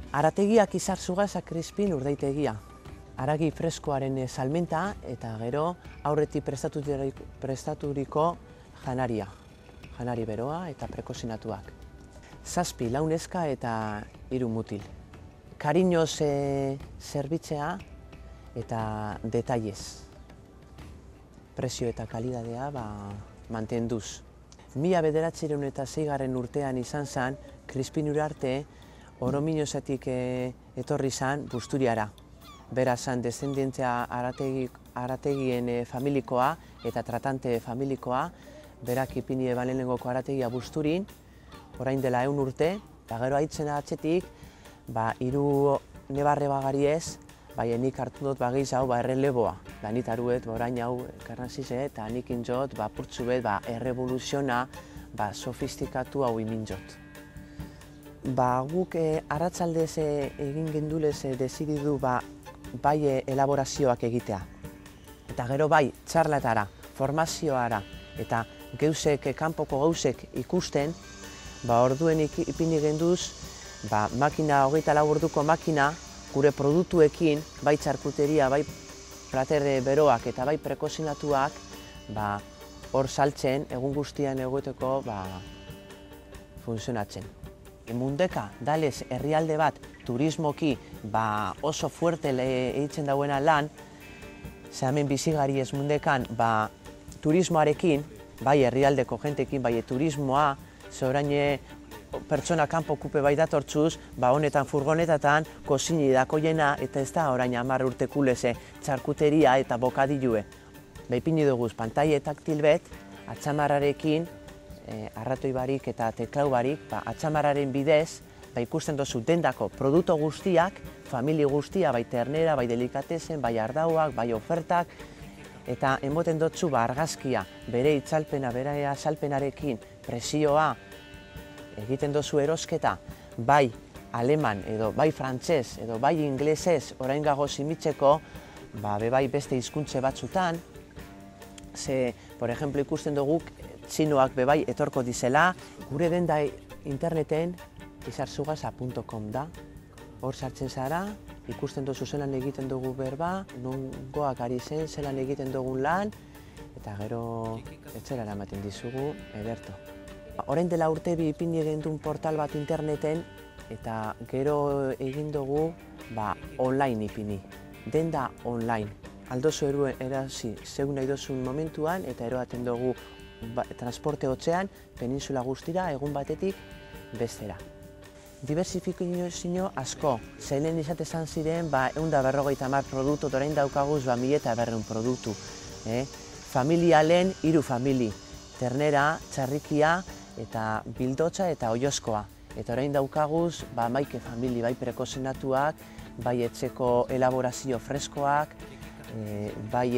Arategiak Izarzugaza Crispin urdaitegia. Haragi freskoaren salmenta eta gero aurretik prestaturiko janaria. Janari beroa eta prekozinatuak. 7 lau neska eta 3 mutil. Kariñoz zerbitzea eta detailez. Prezio eta kalidadea mantenduz. 1906 urtean izan zen, Crispin Urarte Oromiñozatik etorri zen Busturiara. Bera zen descendentzia arategien familikoa eta tratante familikoa, berak ipini balenengoko arategia Busturin, orain dela 100 urte, eta gero haitzen atzetik, 3 nebarre bagariez, nik hartu dut gehiz hau erreleboa. Nik aruet, orain hau karnazize, eta nik intzot, purtsu bet, errevoluziona, sofistikatu hau imintzot. Guk arratsaldez egin gendulez dezididu bai elaborazioak egitea. Eta gero bai txarlatara, formazioara eta geusek, kanpoko gauzek ikusten, orduen ipini genduz, makina, 24 orduko makina, gure produktuekin, bai txarkuteria, bai plater beroak eta bai prekozinatuak, hor saltzen, egun guztian egoteko funtzionatzen. Mundeka, dalez herrialde bat, turismoki oso fuerte egiten dauena lan, ze hemen bizigari ez mundekan, turismoarekin, bai herrialdeko jentekin, bai turismoa, ze orain pertsona kanpo kupe bai datortzuz, honetan furgonetatan, kozini dakoiena, eta ez da orain 10 urtekuleze txarkuteria eta bokadilue. Ipini duguz, pantaile taktil bet, atxamarrarekin, arratoi barik eta teklau barik, atxamarraren bidez, ikusten dozu dendako produktu guztiak, famili guztia, bai ternera, bai delikatezen, bai ardauak, bai ofertak, eta emoten dutzu argazkia, bere itzalpena, bere azalpenarekin, presioa, egiten dozu erosketa, bai aleman, edo bai frantzez, edo bai inglesez, orain gago simitzeko, bai beste hizkuntze batzutan, ze, por ejemplo, ikusten dugu, txinoak bebai etorko dizela, gure denda interneten izarzugaza.com da. Hor sartzen zara, ikusten duzu zelan egiten dugu berba, nongoak ari zen, zelan egiten dugun lan, eta gero etxera eramaten dizugu, ederto. Orain dela urte bi ipini egin duen portal bat interneten, eta gero egin dugu online ipini, denda online. Aldozu erasi zeun nahi dozun momentuan, eta eroaten dugu transporte hotzean, peninsula guztira, egun batetik bestera. Diversifikazio asko, zeilen izatezan ziren 150 produktu, orain daukaguz 1200 produktu. Familia lehen, 3 famili, ternera, txarrikia, eta bildotza eta oiozkoa. Eta orain daukaguz, maike famili, bai prekozinatuak, bai etxeko elaborazio freskoak, bai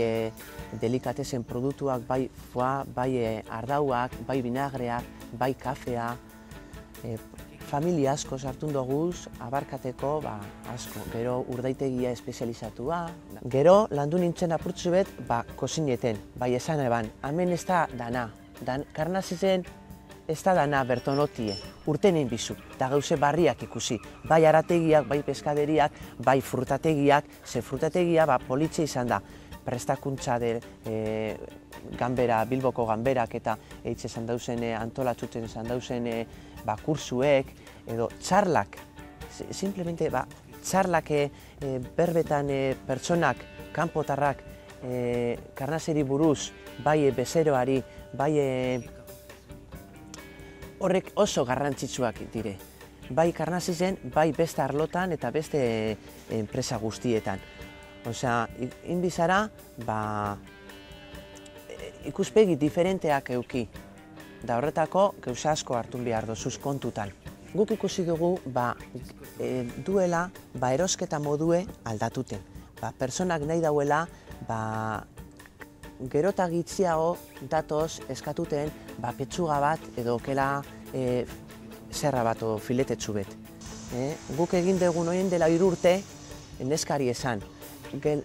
delikatezen produktuak, bai foie, bai ardauak, bai vinagreak, bai kafea. Familia asko sartu duguz, abarkateko asko. Gero urdaitegia espezializatua. Gero landu nintzen apurtzu bet, kozineten, bai esan eban. Hemen ez da dana, karnazizen ez da dana bertonotie, urtenen bizu, eta gauze barriak ikusi. Bai arategiak, bai peskaderiak, bai frutategiak, ze frutategia politxe izan da. Prestakuntza ganbera, Bilboko ganberak eta eitz esan dauzen antolatxuten esan dauzen kursuek, edo txarlak, simplemente txarlak berbetan pertsonak, kanpotarrak, karnazeri buruz, bai bezeroari, bai horrek oso garrantzitsuak dire. Bai karnazizen, bai beste arlotan eta beste enpresa guztietan. Osea, inbizara, ikuspegi diferenteak euki. Da horretako, gauza asko hartun behar dozuz kontutan. Guk ikusi dugu, duela, erosketa modue aldatuten. Personak nahi dauela, gerota gitziago datoz eskatuten petxuga bat edo okela zerra bat o filetetsu bet. Guk egin dugun horien dela 3 urte neskari esan.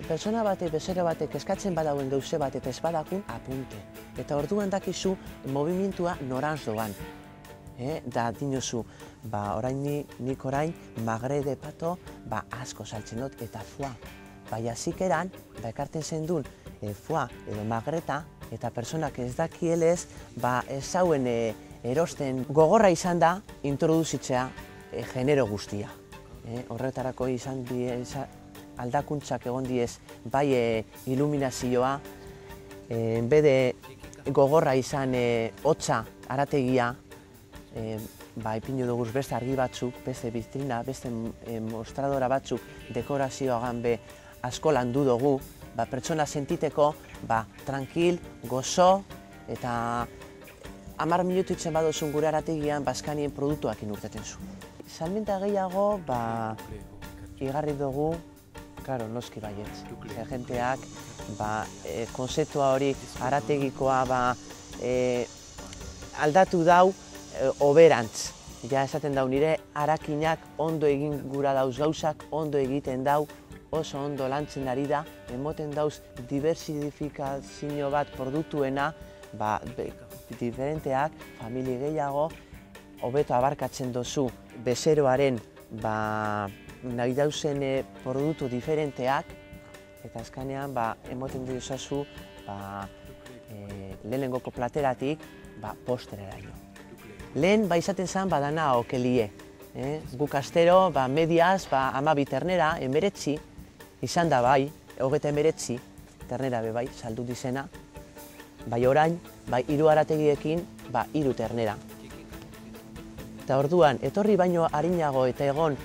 Persona batek, bezero batek eskatzen badauen gauze bat eta ez badakun, apunte. Eta orduan dakizu movimentua noranz doan. da dinozu, nik orain magre de pato asko saltzen dut eta foie. Baina zikeran, ekarten zen duen foie edo magreta eta personak ez dakielez, ez zauen erosten gogorra izan da introduzitzea genero guztia. Horretarako izan aldakuntzak egon diez bai iluminazioa, bede gogorra izan hotza arategia, ipinu duguz beste argi batzuk, beste vitrina, beste mostradora batzuk dekorazioagan asko landu dugu, pertsona sentiteko tranquil, gozo eta 10 minutu itzen badozun gure arategian bazkanien produktuakin urteten zu. Salmenta gehiago igarri dugu, claro, noski baietz. Jenteak konzeptua hori arategikoa aldatu dau oberantz. Ja esaten dau nire harakinak ondo egin gura dauz gauzak, ondo egiten dau, oso ondo lantzen ari da, emoten dauz diversifikazio bat produktuena, diferenteak, familie gehiago, hobeto abarkatzen dozu bezeroaren nahi dauzen produktu diferenteak, eta azkanean emoten diozazu lehenengoko plateratik postereraino. Lehen izaten zen dana okelie. Guk astero mediaz 12 ternera, 19, izan da 29 ternera bai, saldu dizena. Orain, 3 arategiekin 3 ternera. Eta orduan, etorri baino harinago eta egon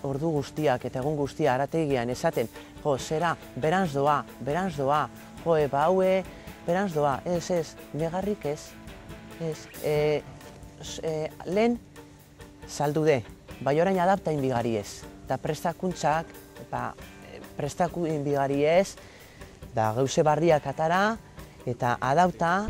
ordu guztiak eta egun guztia arategian esaten, zera, berantz doa, haue, berantz doa, ez, negarrik ez. Lehen, saldude, orain adapta inbigari ez. Eta prestakuntzak, prestaku inbigari ez, gauze barriak atara, eta adapta